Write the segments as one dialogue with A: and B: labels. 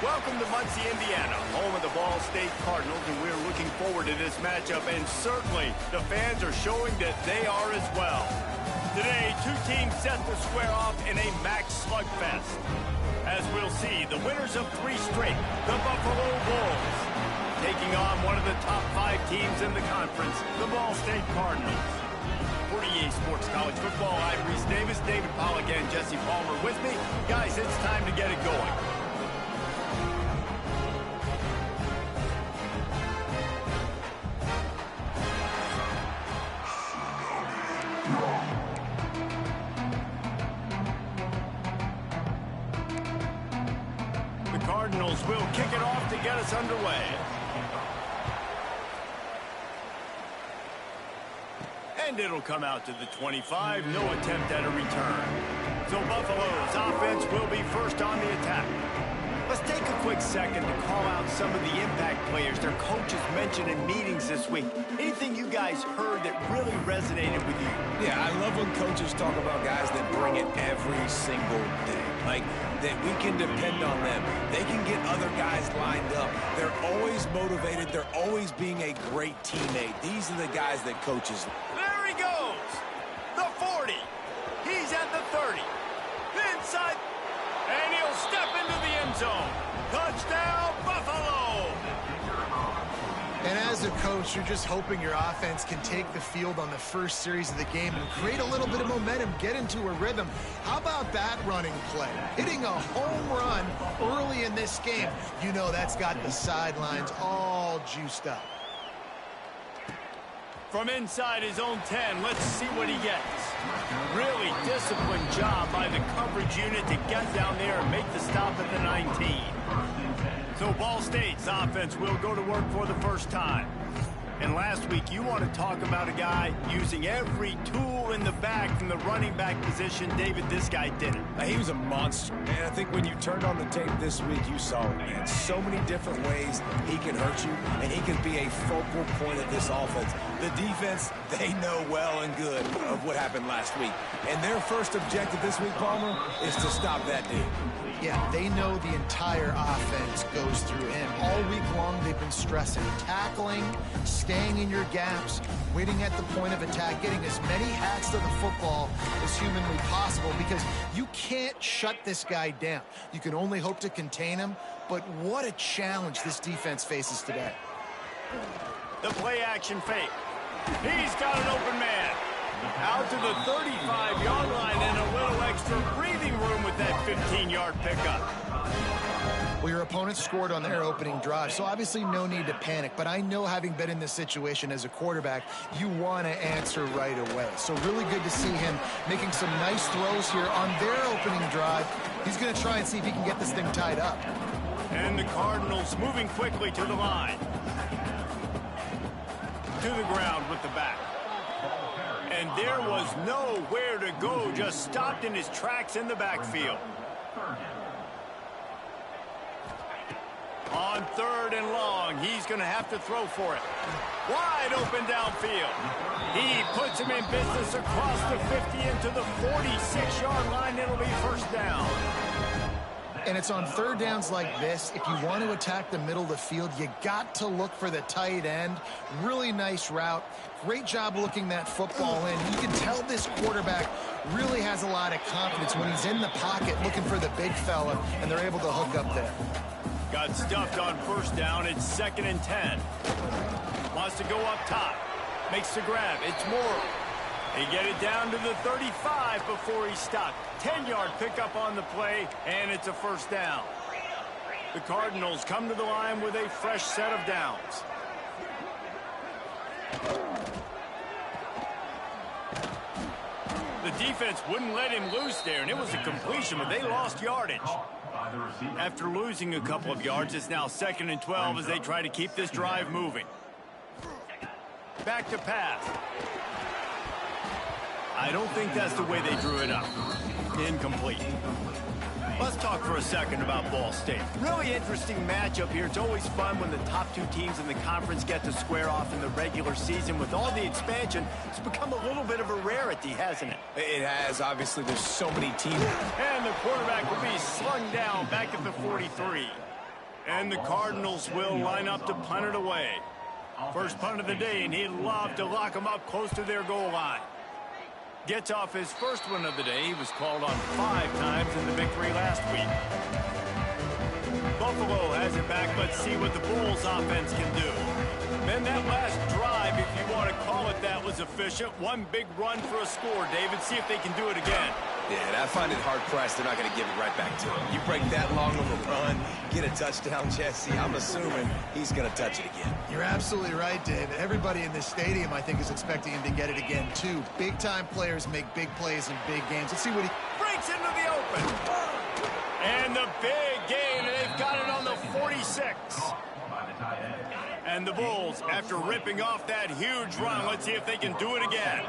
A: Welcome to Muncie, Indiana, home of the Ball State Cardinals, and we're looking forward to this matchup, and certainly the fans are showing that they are as well. Today, two teams set to square off in a max slugfest. As we'll see, the winners of 3 straight, the Buffalo Bulls, taking on one of the top 5 teams in the conference, the Ball State Cardinals. For EA Sports College Football, I'm Reese Davis, David Pollack, and Jesse Palmer with me. Guys, it's time to get it going. The Cardinals will kick it off to get us underway. And it'll come out to the 25, no attempt at a return. So Buffalo's offense will be first on the attack. Let's take a quick second to call out some of the impact players their coaches mentioned in meetings this week. Anything you guys heard that really resonated with you?
B: Yeah, I love when coaches talk about guys that bring it every single day. Like, that we can depend on them. They can get other guys lined up. They're always motivated. They're always being a great teammate. These are the guys that coaches.
A: There he goes. The 40. He's at the 30. Inside. And he'll step into the end zone. Touchdown, Buffalo!
C: And as a coach, you're just hoping your offense can take the field on the first series of the game and create a little bit of momentum, get into a rhythm. How about that running play? Hitting a home run early in this game. You know that's got the sidelines all juiced up.
A: From inside his own 10, let's see what he gets. Really disciplined job by the coverage unit to get down there and make the stop at the 19. So Ball State's offense will go to work for the first time. And last week, you want to talk about a guy using every tool in the bag from the running back position. David, this guy did it.
B: He was a monster. And I think when you turned on the tape this week, you saw it, man. So many different ways he can hurt you, and he can be a focal point of this offense. The defense, they know well and good of what happened last week. And their first objective this week, Palmer, is to stop that dude.
C: Yeah, they know the entire offense goes through him. All week long, they've been stressing tackling, staying in your gaps, waiting at the point of attack, getting as many hacks to the football as humanly possible, because you can't shut this guy down. You can only hope to contain him, but what a challenge this defense faces today.
A: The play-action fake. He's got an open man. Out to the 35-yard line and a little extra breathing room with that 15-yard pickup.
C: Well, your opponent scored on their opening drive, so obviously no need to panic. But I know, having been in this situation as a quarterback, you want to answer right away. So really good to see him making some nice throws here on their opening drive. He's going to try and see if he can get this thing tied up.
A: And the Cardinals moving quickly to the line. To the ground with the back. And there was nowhere to go, just stopped in his tracks in the backfield. On 3rd and long, he's going to have to throw for it. Wide open downfield. He puts him in business across the 50 into the 46-yard line. It'll be first down.
C: And it's on 3rd downs like this, if you want to attack the middle of the field, you got to look for the tight end. Really nice route. Great job looking that football in. You can tell this quarterback really has a lot of confidence when he's in the pocket looking for the big fella, and they're able to hook up there.
A: Got stuffed on first down. It's 2nd and 10. Wants to go up top. Makes the grab. It's Morrow. They get it down to the 35 before he stopped. 10-yard pickup on the play, and it's a first down. The Cardinals come to the line with a fresh set of downs. The defense wouldn't let him loose there, and it was a completion, but they lost yardage. After losing a couple of yards, it's now 2nd and 12 as they try to keep this drive moving. Back to pass. I don't think that's the way they drew it up. Incomplete. Let's talk for a second about Ball State. Really interesting matchup here. It's always fun when the top 2 teams in the conference get to square off in the regular season. With all the expansion, it's become a little bit of a rarity, hasn't it?
B: It has. Obviously, there's so many teams.
A: And the quarterback will be slung down back at the 43. And the Cardinals will line up to punt it away. First punt of the day, and he'd love to lock them up close to their goal line. Gets off his first one of the day. He was called on 5 times in the victory last week. Buffalo has it back. Let's see what the Bulls offense can do. Then that last drive, if you want to call it that, was efficient. One big run for a score, David. See if they can do it again.
B: Yeah, I find it hard-pressed. They're not going to give it right back to him. You break that long of a run, get a touchdown, Jesse, I'm assuming he's going to touch it again.
C: You're absolutely right, Dave. Everybody in this stadium, I think, is expecting him to get it again, too. Big-time players make big plays in big games. Let's see what he
A: breaks into the open. And the big gain, and they've got it on the 46. And the Bulls, after ripping off that huge run, let's see if they can do it again.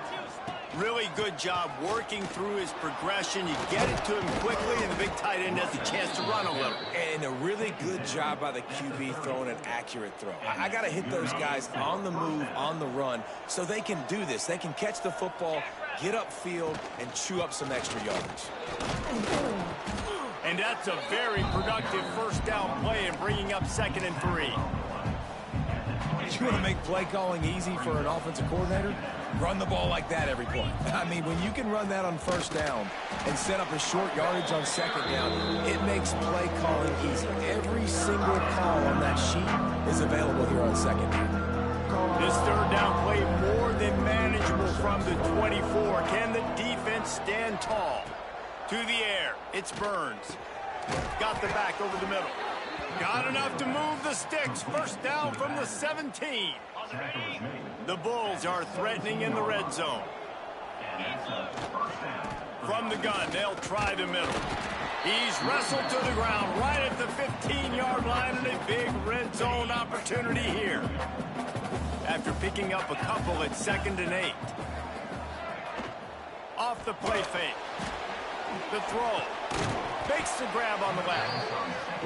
A: Really good job working through his progression. You get it to him quickly, and the big tight end has a chance to run a little.
B: And a really good job by the QB throwing an accurate throw. I got to hit those guys on the move, on the run, so they can do this. They can catch the football, get upfield, and chew up some extra yards.
A: And that's a very productive first down play and bringing up 2nd and 3.
B: You want to make play calling easy for an offensive coordinator? Run the ball like that every play. I mean, when you can run that on first down and set up a short yardage on 2nd down, it makes play calling easy. Every single call on that sheet is available here on 2nd down.
A: This 3rd down play more than manageable from the 24. Can the defense stand tall? To the air, it's Burns. Got the back over the middle. Got enough to move the sticks. First down from the 17. The Bulls are threatening in the red zone. From the gun, they'll try the middle. He's wrestled to the ground right at the 15-yard line, and a big red zone opportunity here. After picking up a couple at 2nd and 8. Off the play fake. The throw. Makes the grab on the left.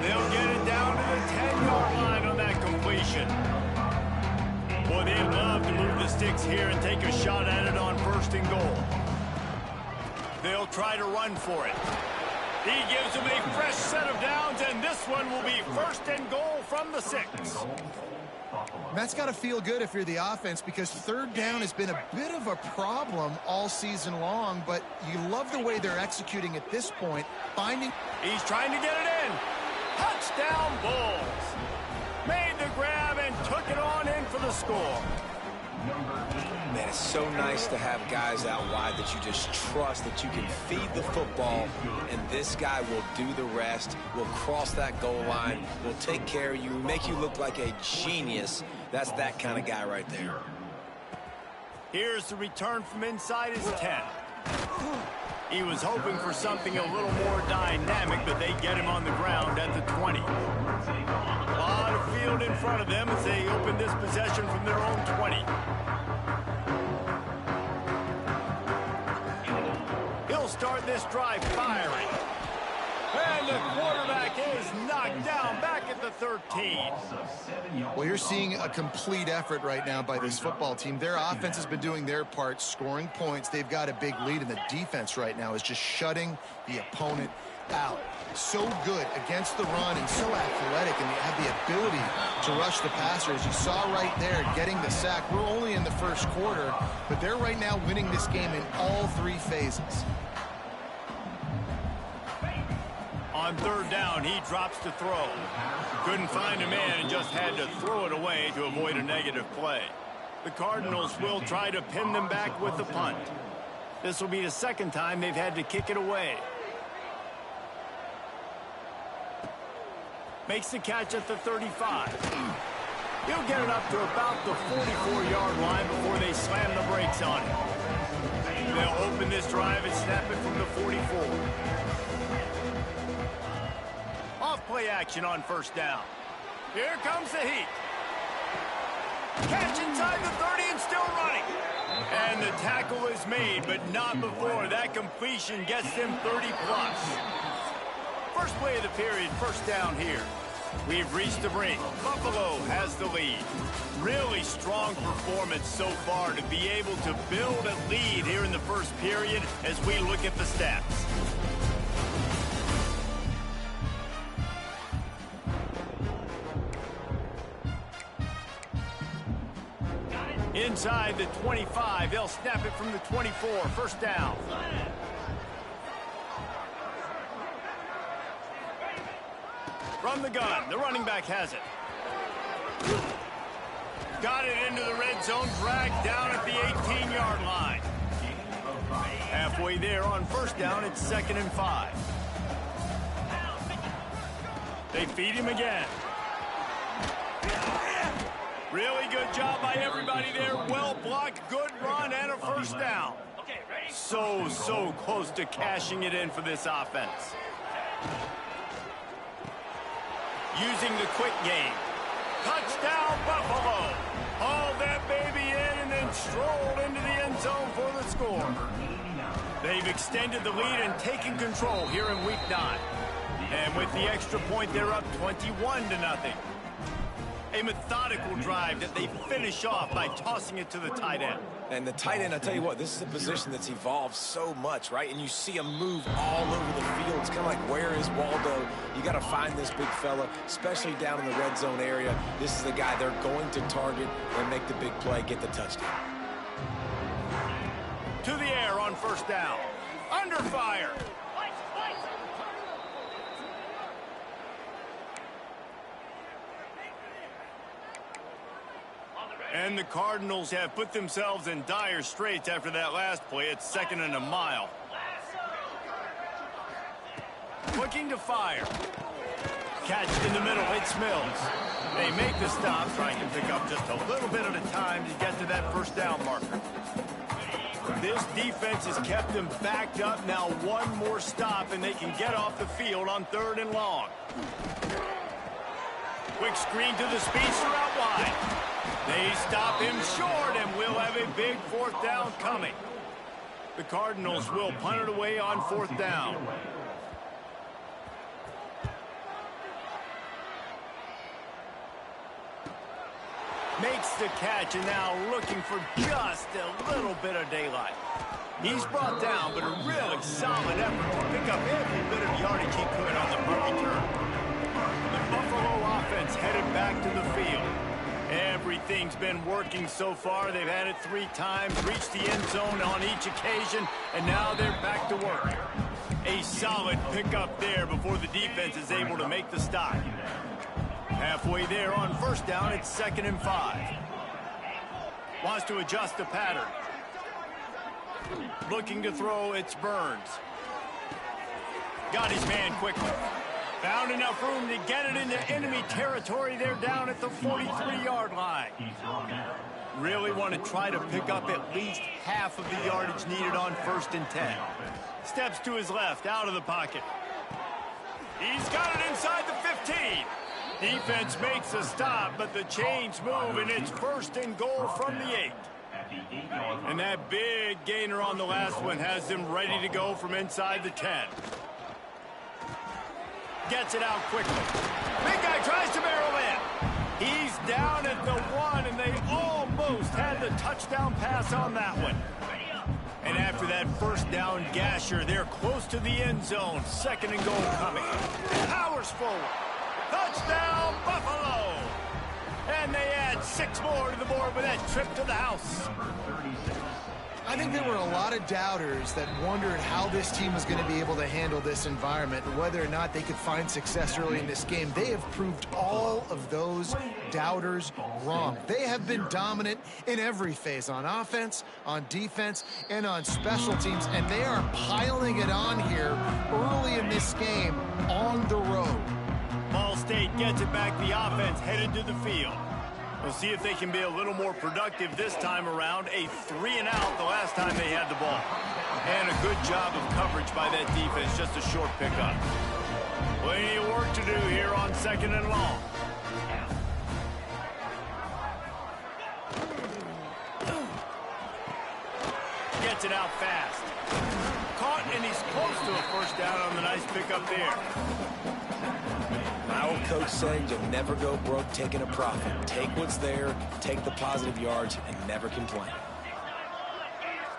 A: They'll get it down to the 10-yard line on that completion. Boy, they'd love to move the sticks here and take a shot at it on 1st and goal. They'll try to run for it. He gives them a fresh set of downs, and this one will be 1st and goal from the 6.
C: That's got to feel good if you're the offense, because 3rd down has been a bit of a problem all season long, but you love the way they're executing at this point.
A: He's trying to get it in. Touchdown Bulls. Made the grab and took it on in for the score.
B: Man, it's so nice to have guys out wide that you just trust that you can feed the football, and this guy will do the rest, will cross that goal line, will take care of you, make you look like a genius. That's that kind of guy right there.
A: Here's the return from inside his 10. He was hoping for something a little more dynamic, but they get him on the ground at the 20. A lot of field in front of them as they open this possession from their own 20. He'll start this drive firing. And the quarterback is knocked down back at the 13.
C: Well, you're seeing a complete effort right now by this football team. Their offense has been doing their part, scoring points. They've got a big lead, and the defense right now is just shutting the opponent out. So good against the run and so athletic, and they have the ability to rush the passer. As you saw right there, getting the sack. We're only in the 1st quarter, but they're right now winning this game in all 3 phases.
A: On 3rd down, he drops to throw. Couldn't find a man and just had to throw it away to avoid a negative play. The Cardinals will try to pin them back with the punt. This will be the 2nd time they've had to kick it away. Makes the catch at the 35. He'll get it up to about the 44-yard line before they slam the brakes on it. They'll open this drive and snap it from the 44. Off-play action on 1st down. Here comes the heat. Catch inside the 30 and still running. And the tackle is made, but not before. That completion gets them 30-plus. First play of the period, 1st down here. We've reached the brink. Buffalo has the lead. Really strong performance so far to be able to build a lead here in the 1st period as we look at the stats. inside the 25. They'll snap it from the 24. First down. From the gun, the running back has it. Got it into the red zone, dragged down at the 18-yard line. Halfway there on first down, it's 2nd and 5. They feed him again. Really good job by everybody there. Well blocked, good run, and a first down. So close to cashing it in for this offense. Using the quick game. Touchdown, Buffalo. Hauled that baby in and then strolled into the end zone for the score. They've extended the lead and taken control here in Week 9. And with the extra point, they're up 21-0. A methodical drive that they finish off by tossing it to the tight end.
B: And the tight end, I tell you what, this is a position that's evolved so much, right? And you see him move all over the field. It's kind of like, where is Waldo? You got to find this big fella, especially down in the red zone area. This is the guy they're going to target and make the big play, get the touchdown.
A: To the air on first down. Under fire. And the Cardinals have put themselves in dire straits after that last play. It's 2nd and a mile. Looking to fire. Catch in the middle. It's Mills. They make the stop, trying to pick up just a little bit at a time to get to that first down marker. This defense has kept them backed up. Now one more stop, and they can get off the field on 3rd and long. Quick screen to the speedster out wide. They stop him short, and we'll have a big 4th down coming. The Cardinals will punt it away on 4th down. Makes the catch, and now looking for just a little bit of daylight. He's brought down, but a really solid effort to pick up every bit of yardage he could on the punt return. The Buffalo offense headed back to the field. Everything's been working so far. They've had it 3 times, reached the end zone on each occasion, and now they're back to work. A solid pickup there before the defense is able to make the stop. Halfway there on first down, it's 2nd and 5. Wants to adjust the pattern. Looking to throw, it's Burns. Got his man quickly. Found enough room to get it into enemy territory. They're down at the 43-yard line. Really want to try to pick up at least half of the yardage needed on 1st and 10. Steps to his left, out of the pocket. He's got it inside the 15. Defense makes a stop, but the chains move, and it's 1st and goal from the 8. And that big gainer on the last one has them ready to go from inside the 10. Gets it out quickly. Big guy tries to barrel in. He's down at the 1, and they almost had the touchdown pass on that one. And after that first down gasher, they're close to the end zone. 2nd and goal coming. Powers forward. Touchdown, Buffalo! And they add 6 more to the board with that trip to the house.
C: I think there were a lot of doubters that wondered how this team was going to be able to handle this environment and whether or not they could find success early in this game. They have proved all of those doubters wrong. They have been dominant in every phase, on offense, on defense, and on special teams, and they are piling it on here early in this game on the road.
A: Ball State gets it back. The offense headed to the field. We'll see if they can be a little more productive this time around. A 3-and-out the last time they had the ball. And a good job of coverage by that defense. Just a short pickup. Plenty of work to do here on 2nd and long. Gets it out fast. Caught, and he's close to a first down on the nice pickup there.
B: My old coach said you'll never go broke taking a profit. Take what's there, take the positive yards, and never complain.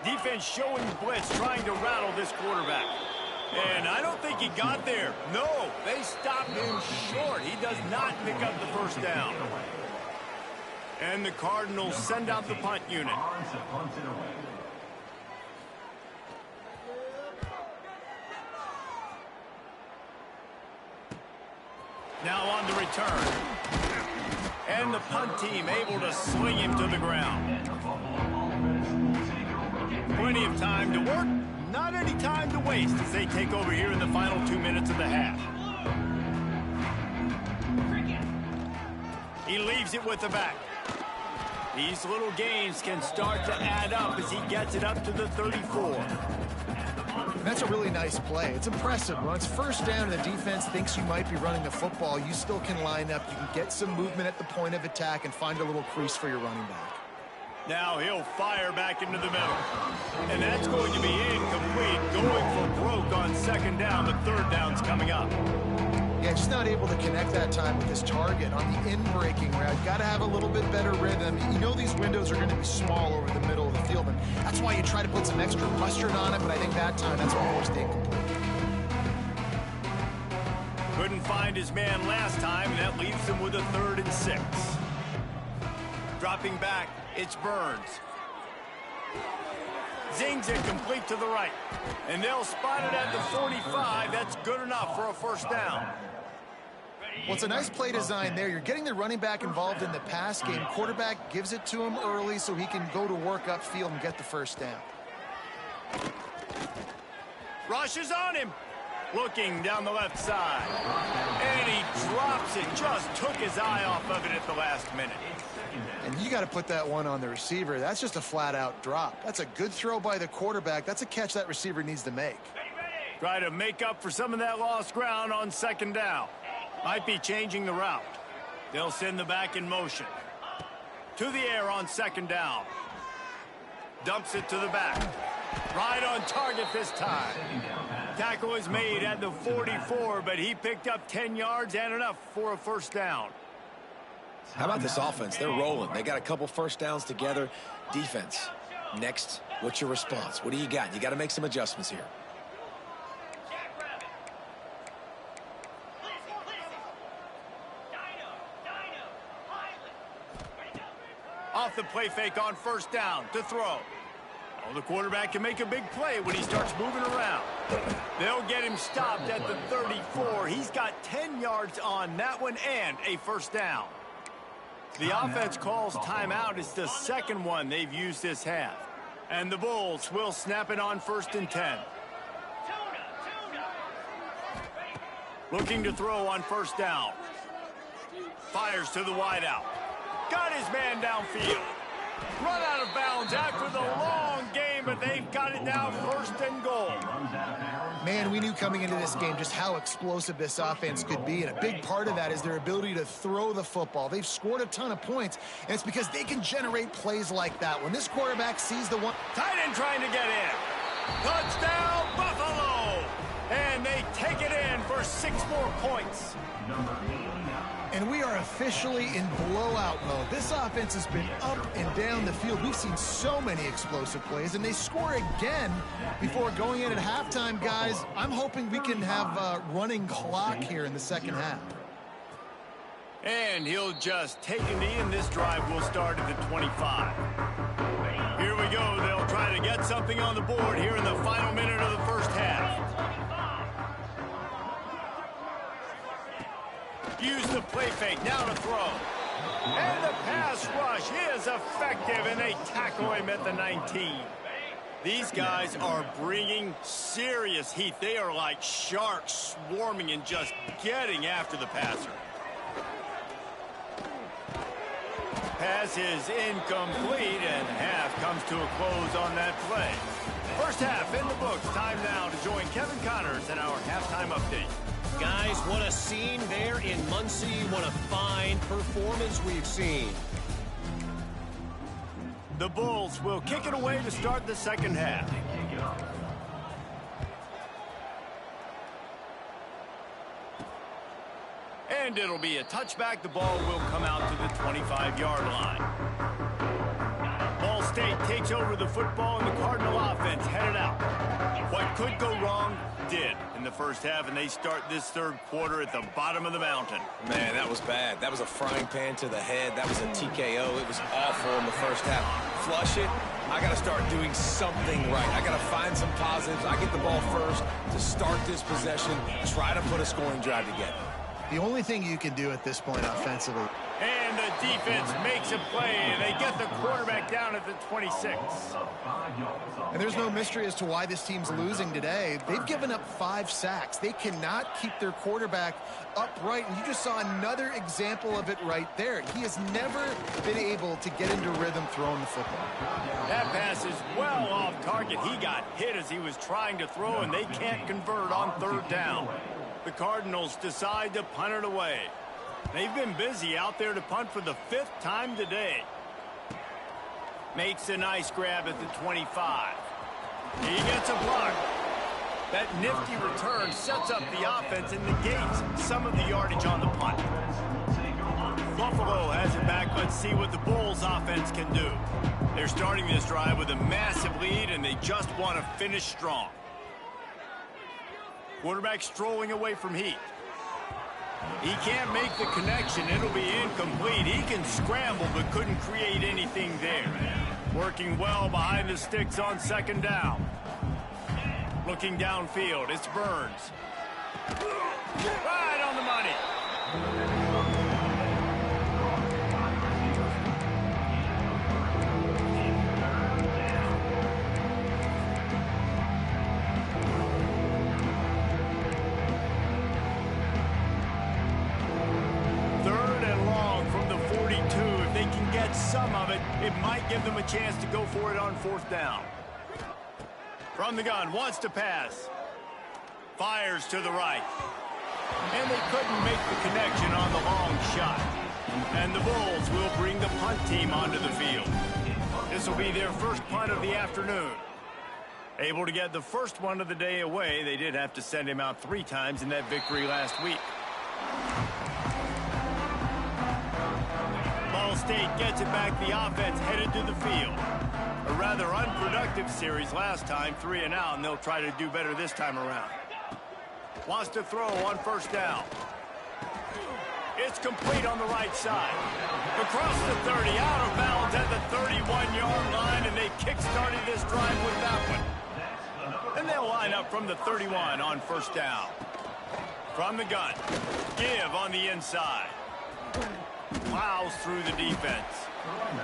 A: Defense showing blitz, trying to rattle this quarterback. And I don't think he got there. No, they stopped him short. He does not pick up the first down. And the Cardinals send out the punt unit. Now on the return. And the punt team able to swing him to the ground. Plenty of time to work. Not any time to waste as they take over here in the final 2 minutes of the half. He leaves it with the back. These little gains can start to add up as he gets it up to the 34.
C: That's a really nice play. It's impressive. When it's first down and the defense thinks you might be running the football, you still can line up. You can get some movement at the point of attack and find a little crease for your running back.
A: Now he'll fire back into the middle. And that's going to be incomplete. Going for broke on second down, but third down's coming up.
C: Yeah, just not able to connect that time with his target on the in-breaking route. Got to have a little bit better rhythm. You know these windows are going to be small over the middle of the field, and that's why you try to put some extra mustard on it, but I think that time that's what forced the incomplete.
A: Couldn't find his man last time, and that leaves him with a 3rd and 6. Dropping back, it's Burns. Zings it complete to the right. And they'll spot it at the 45. That's good enough for a first down.
C: Well, it's a nice play design there. You're getting the running back involved in the pass game. Quarterback gives it to him early so he can go to work upfield and get the first down.
A: Rushes on him. Looking down the left side. And he drops it. Just took his eye off of it at the last minute.
C: And you got to put that one on the receiver. That's just a flat-out drop. That's a good throw by the quarterback. That's a catch that receiver needs to make.
A: Try to make up for some of that lost ground on second down. Might be changing the route. They'll send the back in motion. To the air on second down. Dumps it to the back. Right on target this time. Tackle is made at the 44, but he picked up 10 yards and enough for a first down.
B: How about this offense? They're rolling. They got a couple first downs together. Defense. Next, what's your response? What do you got? You got to make some adjustments here.
A: Off the play fake on first down to throw. Oh, the quarterback can make a big play when he starts moving around. They'll get him stopped at the 34. He's got 10 yards on that one and a first down. The offense calls timeout. It's the second one they've used this half. And the Bulls will snap it on 1st and 10. Looking to throw on first down. Fires to the wideout. Got his man downfield. Run out of bounds after the long game, but they've got it now 1st and goal.
C: Man, we knew coming into this game just how explosive this offense could be, and a big part of that is their ability to throw the football. They've scored a ton of points, and it's because they can generate plays like that. When this quarterback sees the one...
A: Tight end trying to get in. Touchdown, Buffalo! And they take it in for 6 more points.
C: And we are officially in blowout mode. This offense has been up and down the field. We've seen so many explosive plays, and they score again before going in at halftime, guys. I'm hoping we can have a running clock here in the second half.
A: And he'll just take a knee, and this drive will start at the 25. Here we go. They'll try to get something on the board here in the final minute of the first half. Use the play fake, now to throw. And the pass rush is effective, and they tackle him at the 19. These guys are bringing serious heat. They are like sharks swarming and just getting after the passer. Pass is incomplete, and half comes to a close on that play. First half in the books. Time now to join Kevin Connors in our halftime update.
D: Guys, what a scene there in Muncie. What a fine performance we've seen.
A: The Bulls will kick it away to start the second half. And it'll be a touchback. The ball will come out to the 25-yard line. Ball State takes over the football, and the Cardinal offense headed out. What could go wrong did in the first half, and they start this third quarter at the bottom of the mountain.
B: Man, that was bad. That was a frying pan to the head. That was a TKO. It was awful in the first half. Flush it. I got to start doing something right. I got to find some positives. I get the ball first to start this possession, try to put a scoring drive together.
C: The only thing you can do at this point offensively.
A: And the defense makes a play, and they get the quarterback down at the 26.
C: And there's no mystery as to why this team's losing today. They've given up 5 sacks. They cannot keep their quarterback upright, and you just saw another example of it right there. He has never been able to get into rhythm throwing the football.
A: That pass is well off target. He got hit as he was trying to throw, and they can't convert on third down. The Cardinals decide to punt it away. They've been busy out there to punt for the 5th time today. Makes a nice grab at the 25. He gets a block. That nifty return sets up the offense and negates some of the yardage on the punt. Buffalo has it back. Let's see what the Bulls offense can do. They're starting this drive with a massive lead, and they just want to finish strong. Quarterback strolling away from heat. He can't make the connection. It'll be incomplete. He can scramble but couldn't create anything there. Working well behind the sticks on second down. Looking downfield, it's Burns. Right on the money. Some of it, it might give them a chance to go for it on fourth down. From the gun, wants to pass. Fires to the right. And they couldn't make the connection on the long shot. And the Bulls will bring the punt team onto the field. This will be their first punt of the afternoon. Able to get the first one of the day away. They did have to send him out 3 times in that victory last week. Ball State gets it back. The offense headed to the field. A rather unproductive series last time, 3 and out, and they'll try to do better this time around. Wants to throw on first down. It's complete on the right side. Across the 30, out of bounds at the 31-yard line, and they kick-started this drive with that one. And they'll line up from the 31 on first down. From the gun, give on the inside. Plows through the defense.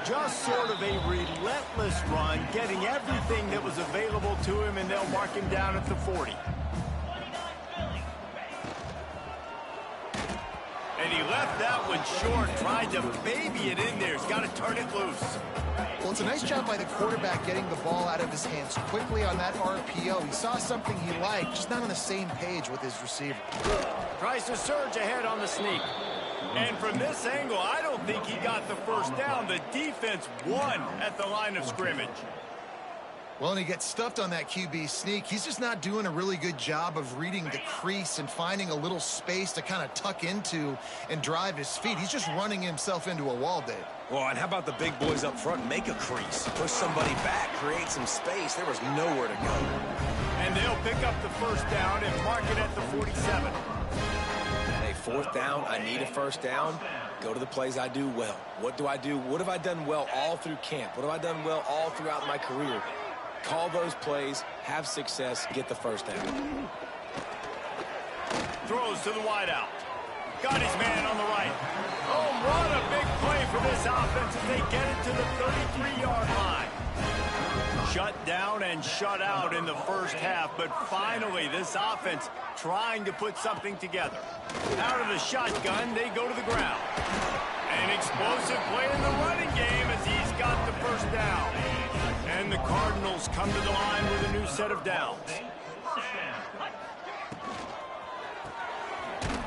A: Just sort of a relentless run, getting everything that was available to him, and they'll mark him down at the 40. And he left that one short, tried to baby it in there. He's got to turn it loose.
C: Well, it's a nice job by the quarterback getting the ball out of his hands quickly on that RPO. He saw something he liked, just not on the same page with his receiver.
A: Tries to surge ahead on the sneak. And from this angle, I don't think he got the first down. The defense won at the line of scrimmage.
C: Well, and he gets stuffed on that QB sneak. He's just not doing a really good job of reading the crease and finding a little space to kind of tuck into and drive his feet. He's just running himself into a wall, Dave.
B: Well, and how about the big boys up front? Make a crease. Push somebody back. Create some space. There was nowhere to go.
A: And they'll pick up the first down and mark it at the 47.
B: Hey, fourth down. I need a first down. Go to the plays I do well. What do I do? What have I done well all through camp? What have I done well all throughout my career? Call those plays, have success, get the first down.
A: Throws to the wideout. Got his man on the right. Oh, what a big play for this offense as they get it to the 33-yard line. Shut down and shut out in the first half, but finally this offense trying to put something together. Out of the shotgun, they go to the ground. An explosive play in the running game as he's got the first down. And the Cardinals come to the line with a new set of downs.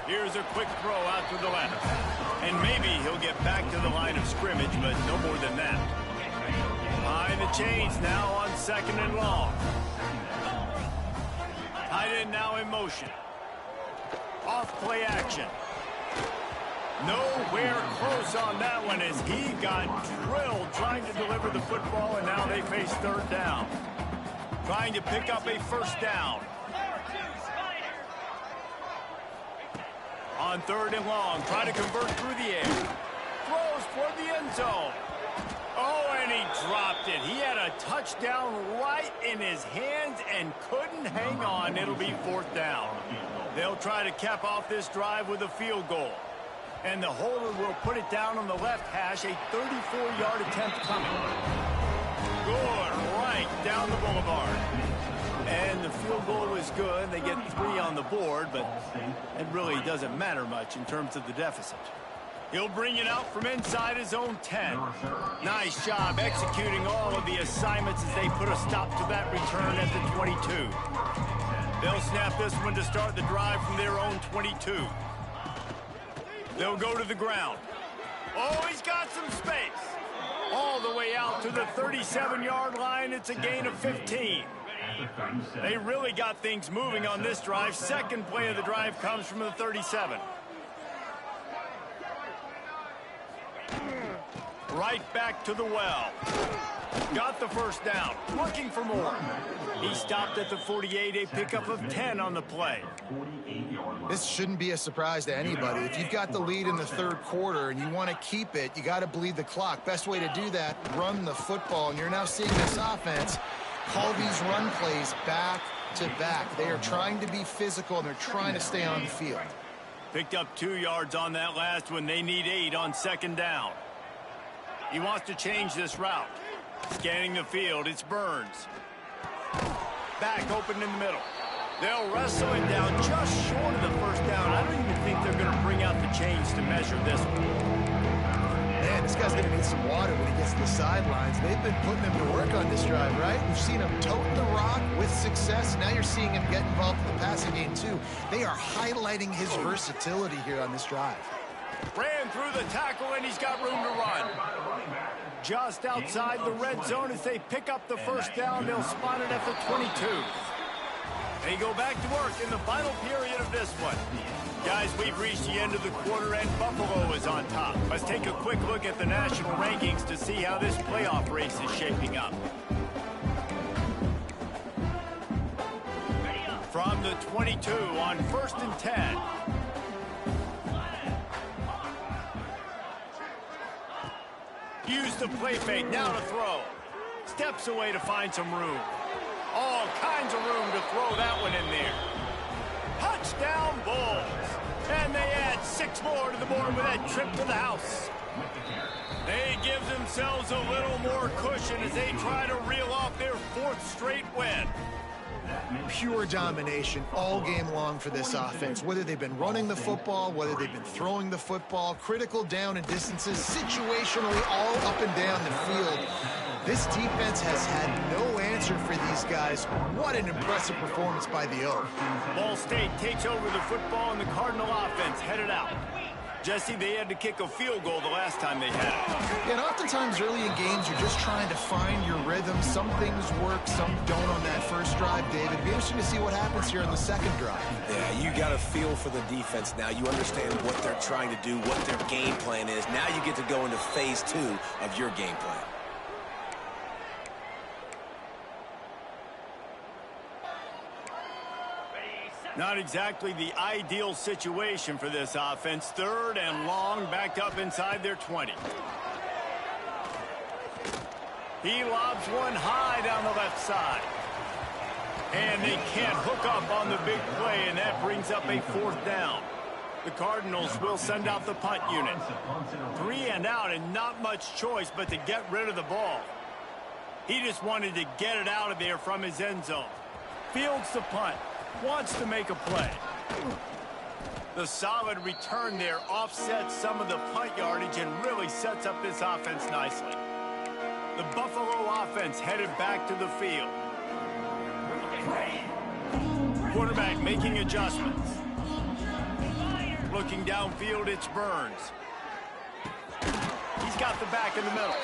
A: Here's a quick throw out to the left. And maybe he'll get back to the line of scrimmage, but no more than that. Behind the chains now on second and long. Tight end now in motion. Off play action. Nowhere close on that one as he got drilled trying to deliver the football, and now they face third down. Trying to pick up a first down. On 3rd and long, try to convert through the air. Throws toward the end zone. Oh, and he dropped it. He had a touchdown right in his hands and couldn't hang on. It'll be 4th down. They'll try to cap off this drive with a field goal. And the holder will put it down on the left hash, a 34-yard attempt coming. Good, right down the boulevard. And the field goal is good. They get 3 on the board, but it really doesn't matter much in terms of the deficit. He'll bring it out from inside his own 10. Nice job executing all of the assignments as they put a stop to that return at the 22. They'll snap this one to start the drive from their own 22. They'll go to the ground. Oh, he's got some space. All the way out to the 37-yard line. It's a gain of 15. They really got things moving on this drive. Second play of the drive comes from the 37. Right back to the well. Got the first down. Looking for more. He stopped at the 48, a pickup of 10 on the play.
C: This shouldn't be a surprise to anybody. If you've got the lead in the 3rd quarter and you want to keep it, you got to bleed the clock. Best way to do that, run the football. And you're now seeing this offense call these run plays back to back. They are trying to be physical, and they're trying to stay on the field.
A: Picked up 2 yards on that last one. They need 8 on 2nd down. He wants to change this route. Scanning the field, it's Burns. Back open in the middle. They'll wrestle it down just short of the 1st down. I don't even think they're going to bring out the chains to measure this one.
C: Man, this guy's going to need some water when he gets to the sidelines. They've been putting him to work on this drive, right? We've seen him toting the rock with success. Now you're seeing him get involved in the passing game, too. They are highlighting his versatility here on this drive.
A: Ran through the tackle, and he's got room to run. Just outside the red zone as they pick up the 1st down. They'll spot it at the 22. They go back to work in the final period of this one. Guys, we've reached the end of the quarter, and Buffalo is on top. Let's take a quick look at the national rankings to see how this playoff race is shaping up. From the 22 on 1st and 10. Use the play fake, now to throw. Steps away to find some room. All kinds of room to throw that one in there. Touchdown Bulls. And they add 6 more to the board with that trip to the house. They give themselves a little more cushion as they try to reel off their 4th straight win.
C: Pure domination all game long for this offense. Whether they've been running the football, whether they've been throwing the football, critical down and distances, situationally all up and down the field. This defense has had no answer for these guys. What an impressive performance by the Oak.
A: Ball State takes over the football, and the Cardinal offense headed out. Jesse, they had to kick a field goal the last time they had it.
C: And oftentimes early in games, you're just trying to find your rhythm. Some things work, some don't on that first drive, David. It'll be interesting to see what happens here in the second drive.
B: Yeah, you got a feel for the defense now. You understand what they're trying to do, what their game plan is. Now you get to go into phase 2 of your game plan.
A: Not exactly the ideal situation for this offense. 3rd and long, backed up inside their 20. He lobs one high down the left side. And they can't hook up on the big play, and that brings up a 4th down. The Cardinals will send out the punt unit. 3 and out, and not much choice but to get rid of the ball. He just wanted to get it out of there from his end zone. Fields the punt. Wants to make a play. The solid return there offsets some of the punt yardage and really sets up this offense nicely. The Buffalo offense headed back to the field. Quarterback making adjustments. Looking downfield, it's Burns. He's got the back in the middle.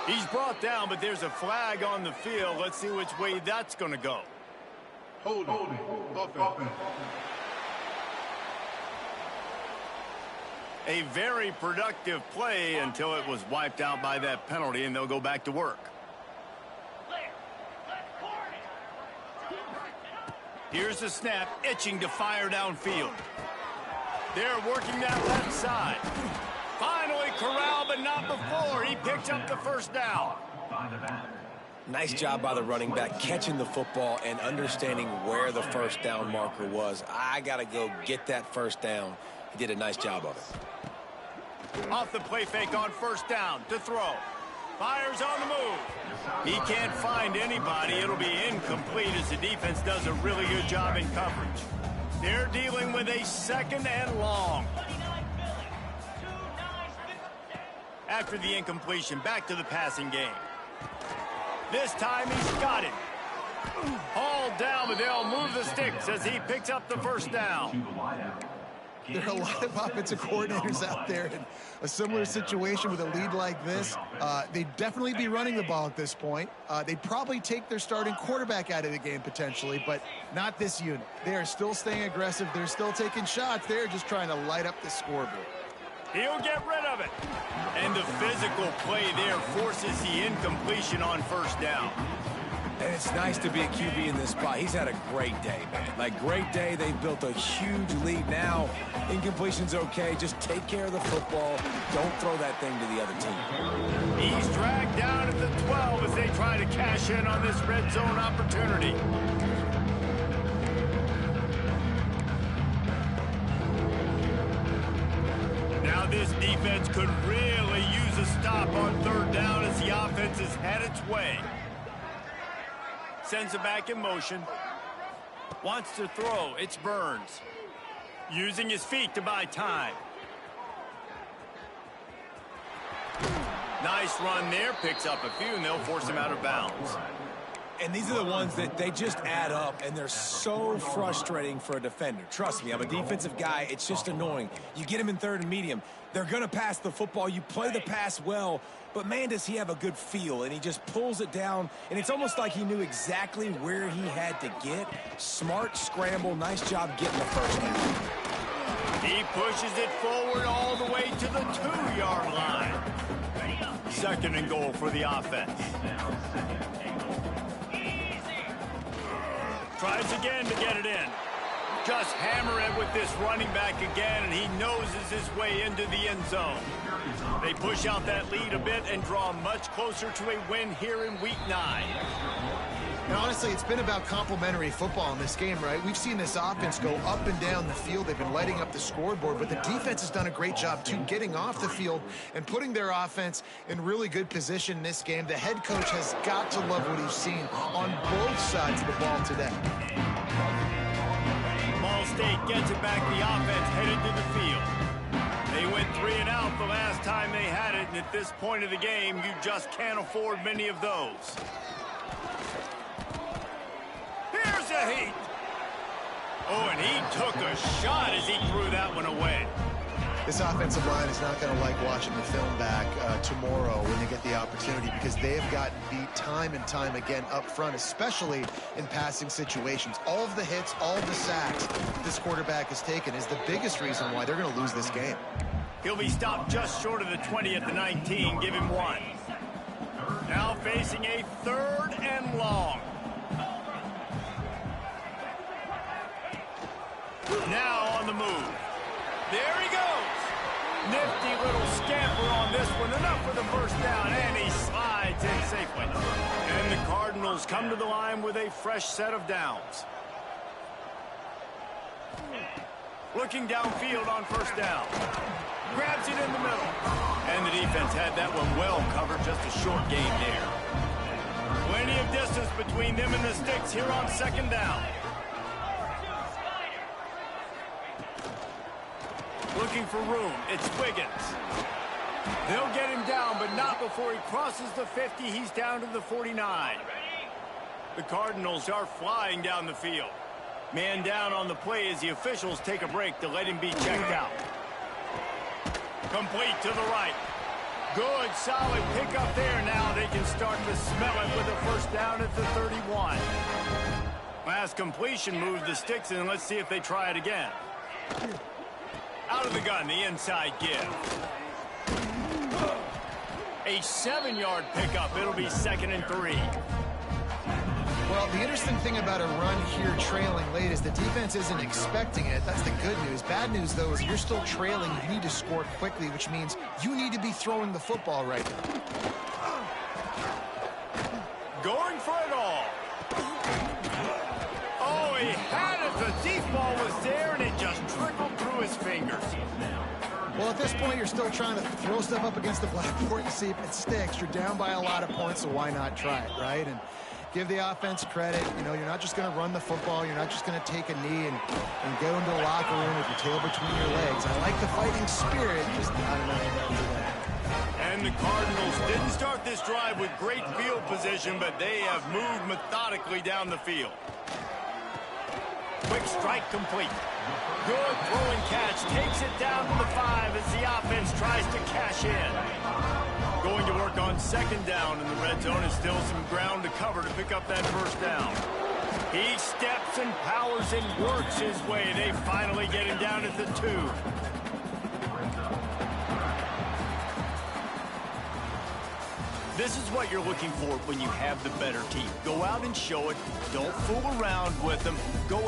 A: He's brought down, but there's a flag on the field. Let's see which way that's going to go.
E: Holding. Offense.
A: A very productive play until it was wiped out by that penalty, and they'll go back to work. Here's the snap, itching to fire downfield. They're working that left side. Finally corralled, but not before. He picks up the first down.
B: Nice job by the running back catching the football and understanding where the first down marker was. I got to go get that first down. He did a nice job of it.
A: Off the play fake on first down to throw. Fires on the move. He can't find anybody. It'll be incomplete as the defense does a really good job in coverage. They're dealing with a second and long. After the incompletion, back to the passing game. This time he's got it. Hauled down, but they'll move the sticks as he picks up the first down.
C: There are a lot of offensive coordinators out there in a similar situation with a lead like this. They'd definitely be running the ball at this point. They'd probably take their starting quarterback out of the game potentially, but not this unit. They are still staying aggressive. They're still taking shots. They're just trying to light up the scoreboard.
A: He'll get rid of it. And the physical play there forces the incompletion on first down.
B: And it's nice to be a QB in this spot. He's had a great day, man. Like, great day. They've built a huge lead now. Incompletion's okay. Just take care of the football. Don't throw that thing to the other team.
A: He's dragged down at the 12 as they try to cash in on this red zone opportunity. Now this defense could really use a stop on third down as the offense has had its way. Sends it back in motion. Wants to throw. It's Burns. Using his feet to buy time. Nice run there. Picks up a few, and they'll force him out of bounds.
B: And these are the ones that they just add up, and they're so frustrating for a defender. Trust me, I'm a defensive guy. It's just annoying. You get him in third and medium. They're going to pass the football. You play the pass well, but, man, does he have a good feel, and he just pulls it down, and it's almost like he knew exactly where he had to get. Smart scramble. Nice job getting the first down.
A: He pushes it forward all the way to the 2-yard line. Second and goal for the offense. Tries again to get it in. Just hammer it with this running back again, and he noses his way into the end zone. They push out that lead a bit and draw much closer to a win here in Week 9.
C: And honestly, it's been about complementary football in this game, right? We've seen this offense go up and down the field. They've been lighting up the scoreboard, but the defense has done a great job, too, getting off the field and putting their offense in really good position in this game. The head coach has got to love what he's seen on both sides of the ball today.
A: Ball State gets it back. The offense headed to the field. They went 3 and out the last time they had it, and at this point of the game, you just can't afford many of those. Here's a heat. Oh, and he took a shot as he threw that one away.
C: This offensive line is not going to like watching the film back tomorrow when they get the opportunity, because they have gotten beat time and time again up front, especially in passing situations. All of the hits, all of the sacks this quarterback has taken is the biggest reason why they're going to lose this game.
A: He'll be stopped just short of the 20 at the 19. Give him 1. Now facing a third and long. Now on the move. There he goes. Nifty little scamper on this one. Enough for the first down, and he slides in safely. And the Cardinals come to the line with a fresh set of downs. Looking downfield on first down. Grabs it in the middle. And the defense had that one well covered. Just a short gain there. Plenty of distance between them and the sticks here on second down. Looking for room. It's Wiggins. They'll get him down, but not before he crosses the 50. He's down to the 49. The Cardinals are flying down the field. Man down on the play as the officials take a break to let him be checked out. Complete to the right. Good, solid pickup there. Now they can start to smell it with a first down at the 31. Last completion moved the sticks, and let's see if they try it again. Out of the gun, the inside give. A 7-yard pickup. It'll be 2nd and 3.
C: Well, the interesting thing about a run here trailing late is the defense isn't expecting it. That's the good news. Bad news, though, is you're still trailing. You need to score quickly, which means you need to be throwing the football right now.
A: Going for it all. Oh, he had it. The deep ball was there, and it just trickled through his fingers.
C: Well, at this point, you're still trying to throw stuff up against the blackboard to see if it sticks. You're down by a lot of points, so why not try it, right? And give the offense credit. You know, you're not just going to run the football. You're not just going to take a knee and go into the locker room with your tail between your legs. I like the fighting spirit, just not enough for that.
A: And the Cardinals didn't start this drive with great field position, but they have moved methodically down the field. Quick strike complete. Good throw and catch. Takes it down to the 5 as the offense tries to cash in. Going to work on second down in the red zone, and still some ground to cover to pick up that first down. He steps and powers and works his way. They finally get him down at the 2. This is what you're looking for when you have the better team. Go out and show it. Don't fool around with them. Go out.